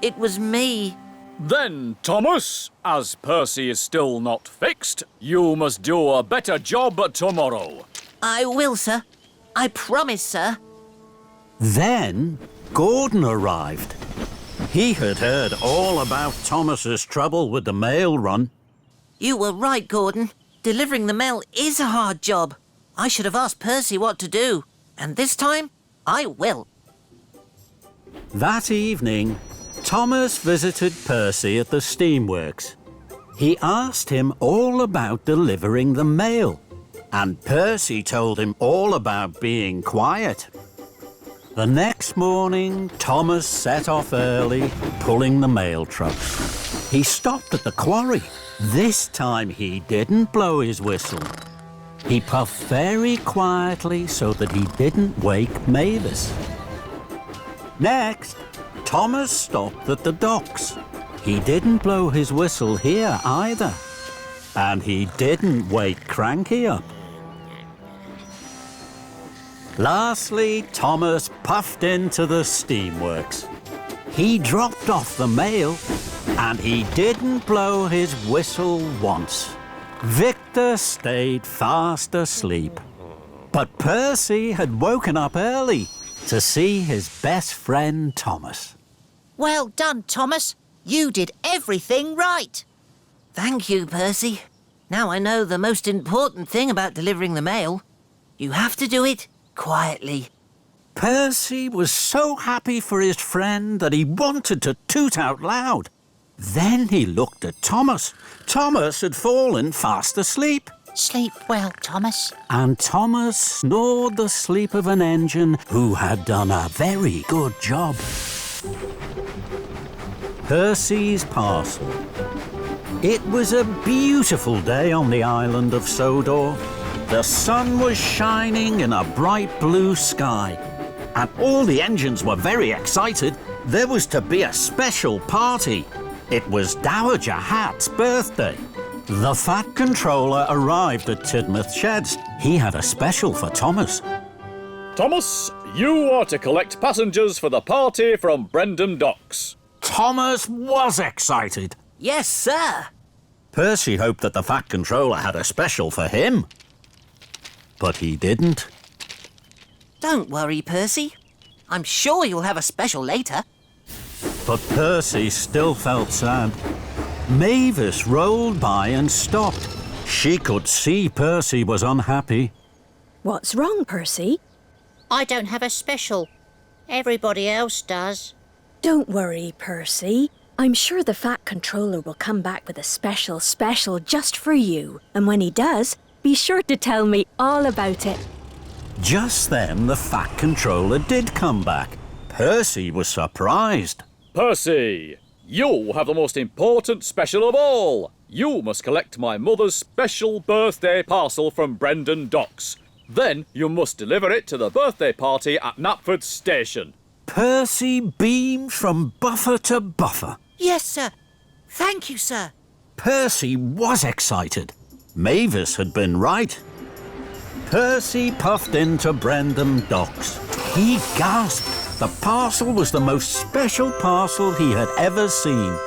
It was me. Then, Thomas, as Percy is still not fixed, you must do a better job tomorrow. I will, sir. I promise, sir. Then Gordon arrived. He had heard all about Thomas's trouble with the mail run. You were right, Gordon. Delivering the mail is a hard job. I should have asked Percy what to do. And this time, I will. That evening, Thomas visited Percy at the steamworks. He asked him all about delivering the mail, and Percy told him all about being quiet. The next morning, Thomas set off early, pulling the mail truck. He stopped at the quarry. This time he didn't blow his whistle. He puffed very quietly so that he didn't wake Mavis. Next, Thomas stopped at the docks. He didn't blow his whistle here either. And he didn't wake Cranky up. Lastly, Thomas puffed into the steamworks. He dropped off the mail, and he didn't blow his whistle once. Victor stayed fast asleep. But Percy had woken up early to see his best friend Thomas. Well done, Thomas. You did everything right. Thank you, Percy. Now I know the most important thing about delivering the mail. You have to do it quietly. Percy was so happy for his friend that he wanted to toot out loud. Then he looked at Thomas. Thomas had fallen fast asleep. Sleep well, Thomas. And Thomas snored the sleep of an engine who had done a very good job. Percy's Parcel. It was a beautiful day on the Island of Sodor. The sun was shining in a bright blue sky, and all the engines were very excited. There was to be a special party. It was Dowager Hatt's birthday. The Fat Controller arrived at Tidmouth Sheds. He had a special for Thomas. Thomas, you are to collect passengers for the party from Brendam Docks. Thomas was excited. Yes, sir. Percy hoped that the Fat Controller had a special for him. But he didn't. Don't worry, Percy. I'm sure you'll have a special later. But Percy still felt sad. Mavis rolled by and stopped. She could see Percy was unhappy. What's wrong, Percy? I don't have a special. Everybody else does. Don't worry, Percy. I'm sure the Fat Controller will come back with a special just for you. And when he does, be sure to tell me all about it. Just then, the Fat Controller did come back. Percy was surprised. Percy, you have the most important special of all. You must collect my mother's special birthday parcel from Brendam Docks. Then you must deliver it to the birthday party at Knapford Station. Percy beamed from buffer to buffer. Yes, sir. Thank you, sir. Percy was excited. Mavis had been right. Percy puffed into Brendam Docks. He gasped. The parcel was the most special parcel he had ever seen.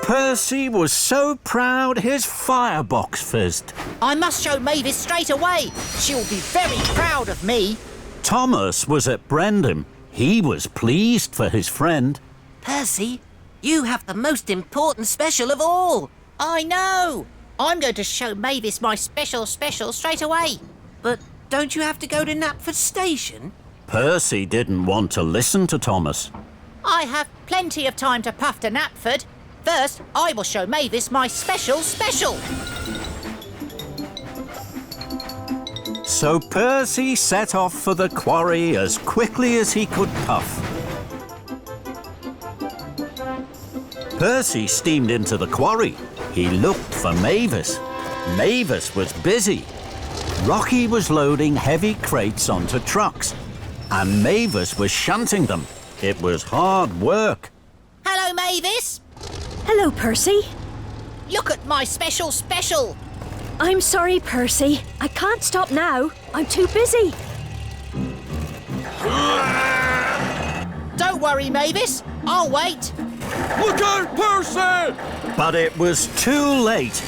Percy was so proud his firebox fizzed. I must show Mavis straight away. She'll be very proud of me. Thomas was at Brendam. He was pleased for his friend. Percy, you have the most important special of all. I know. I'm going to show Mavis my special straight away. But don't you have to go to Knapford Station? Percy didn't want to listen to Thomas. I have plenty of time to puff to Knapford. First, I will show Mavis my special. So Percy set off for the quarry as quickly as he could puff. Percy steamed into the quarry. He looked for Mavis. Mavis was busy. Rocky was loading heavy crates onto trucks, and Mavis was shunting them. It was hard work. Hello, Mavis. Hello, Percy. Look at my special. I'm sorry, Percy. I can't stop now. I'm too busy. Don't worry, Mavis. I'll wait. Look out, Percy! But it was too late.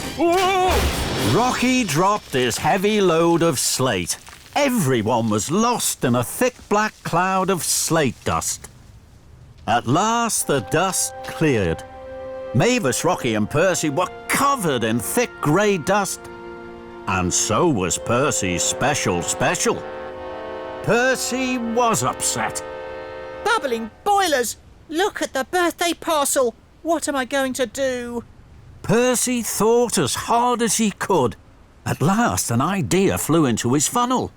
Rocky dropped his heavy load of slate. Everyone was lost in a thick black cloud of slate dust. At last, the dust cleared. Mavis, Rocky and Percy were covered in thick grey dust. And so was Percy's special. Percy was upset. Bubbling boilers! Look at the birthday parcel. What am I going to do? Percy thought as hard as he could. At last, an idea flew into his funnel.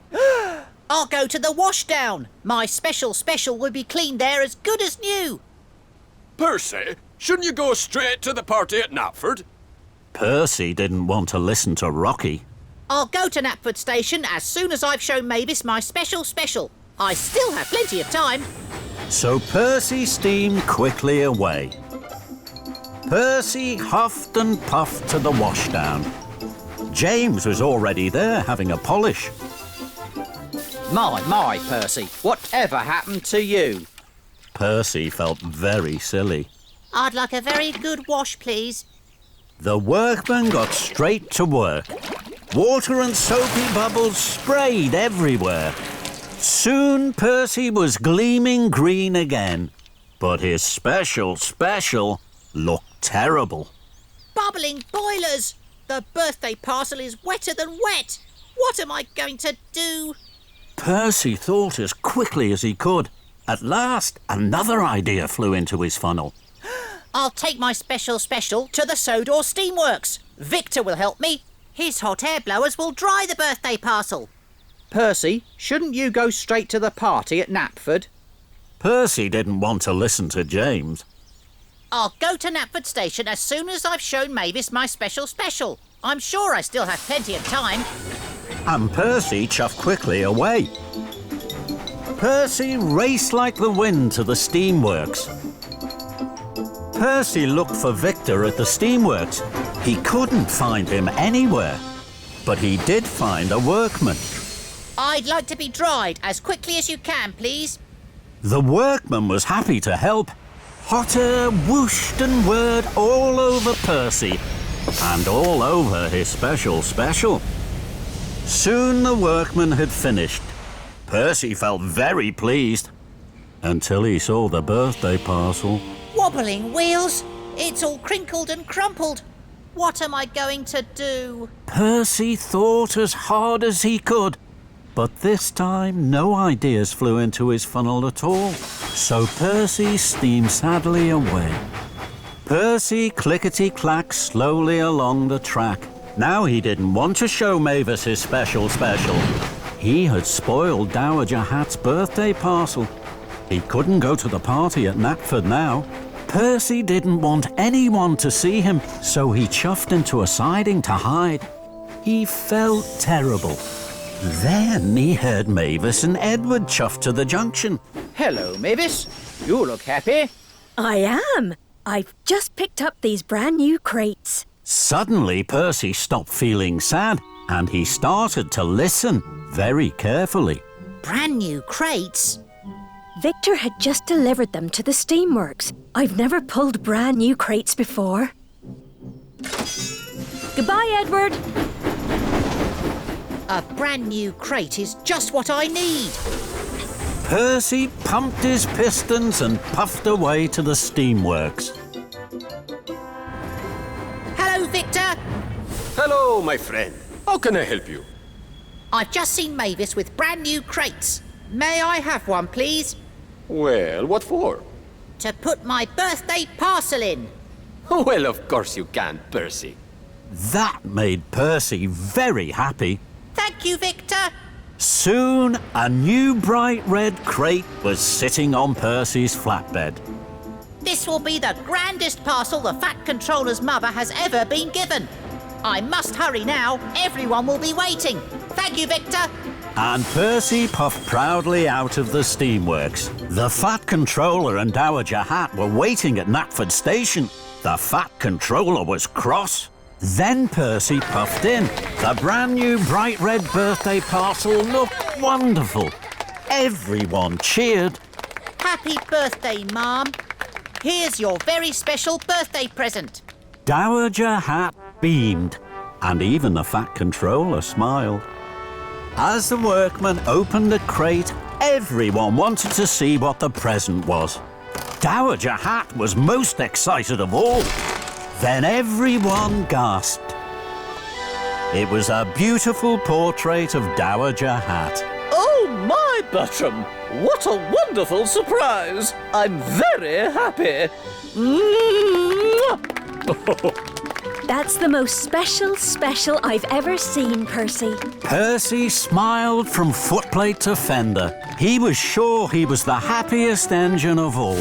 I'll go to the washdown. My special will be cleaned there as good as new. Percy, shouldn't you go straight to the party at Knapford? Percy didn't want to listen to Rocky. I'll go to Knapford Station as soon as I've shown Mavis my special. I still have plenty of time. So Percy steamed quickly away. Percy huffed and puffed to the washdown. James was already there having a polish. My, Percy, whatever happened to you? Percy felt very silly. I'd like a very good wash, please. The workman got straight to work. Water and soapy bubbles sprayed everywhere. Soon Percy was gleaming green again, but his special looked terrible. Bubbling boilers! The birthday parcel is wetter than wet. What am I going to do? Percy thought as quickly as he could. At last, another idea flew into his funnel. I'll take my special to the Sodor Steamworks. Victor will help me. His hot air blowers will dry the birthday parcel. Percy, shouldn't you go straight to the party at Knapford? Percy didn't want to listen to James. I'll go to Knapford Station as soon as I've shown Mavis my special. I'm sure I still have plenty of time. And Percy chuffed quickly away. Percy raced like the wind to the steamworks. Percy looked for Victor at the steamworks. He couldn't find him anywhere. But he did find a workman. I'd like to be dried as quickly as you can, please. The workman was happy to help. Hot air whooshed and whirred all over Percy and all over his special. Soon the workman had finished. Percy felt very pleased until he saw the birthday parcel. Wobbling wheels! It's all crinkled and crumpled. What am I going to do? Percy thought as hard as he could, but this time no ideas flew into his funnel at all. So Percy steamed sadly away. Percy clickety-clacked slowly along the track. Now he didn't want to show Mavis his special. He had spoiled Dowager Hatt's birthday parcel. He couldn't go to the party at Knapford now. Percy didn't want anyone to see him, so he chuffed into a siding to hide. He felt terrible. Then he heard Mavis and Edward chuff to the junction. Hello, Mavis. You look happy. I am. I've just picked up these brand new crates. Suddenly, Percy stopped feeling sad and he started to listen very carefully. Brand new crates? Victor had just delivered them to the steamworks. I've never pulled brand new crates before. Goodbye, Edward. A brand new crate is just what I need. Percy pumped his pistons and puffed away to the steamworks. Hello, Victor. Hello, my friend. How can I help you? I've just seen Mavis with brand new crates. May I have one, please? Well, what for? To put my birthday parcel in. Well, of course you can, Percy. That made Percy very happy. Thank you, Victor. Soon, a new bright red crate was sitting on Percy's flatbed. This will be the grandest parcel the Fat Controller's mother has ever been given. I must hurry now. Everyone will be waiting. Thank you, Victor. And Percy puffed proudly out of the steamworks. The Fat Controller and Dowager Hatt were waiting at Knapford Station. The Fat Controller was cross. Then Percy puffed in. The brand new bright red birthday parcel looked wonderful. Everyone cheered. Happy birthday, Mom. Here's your very special birthday present. Dowager Hatt beamed, and even the Fat Controller smiled. As the workmen opened the crate, everyone wanted to see what the present was. Dowager Hatt was most excited of all. Then everyone gasped. It was a beautiful portrait of Dowager Hatt. Oh, my Bertram! What a wonderful surprise! I'm very happy. That's the most special I've ever seen, Percy. Percy smiled from footplate to fender. He was sure he was the happiest engine of all.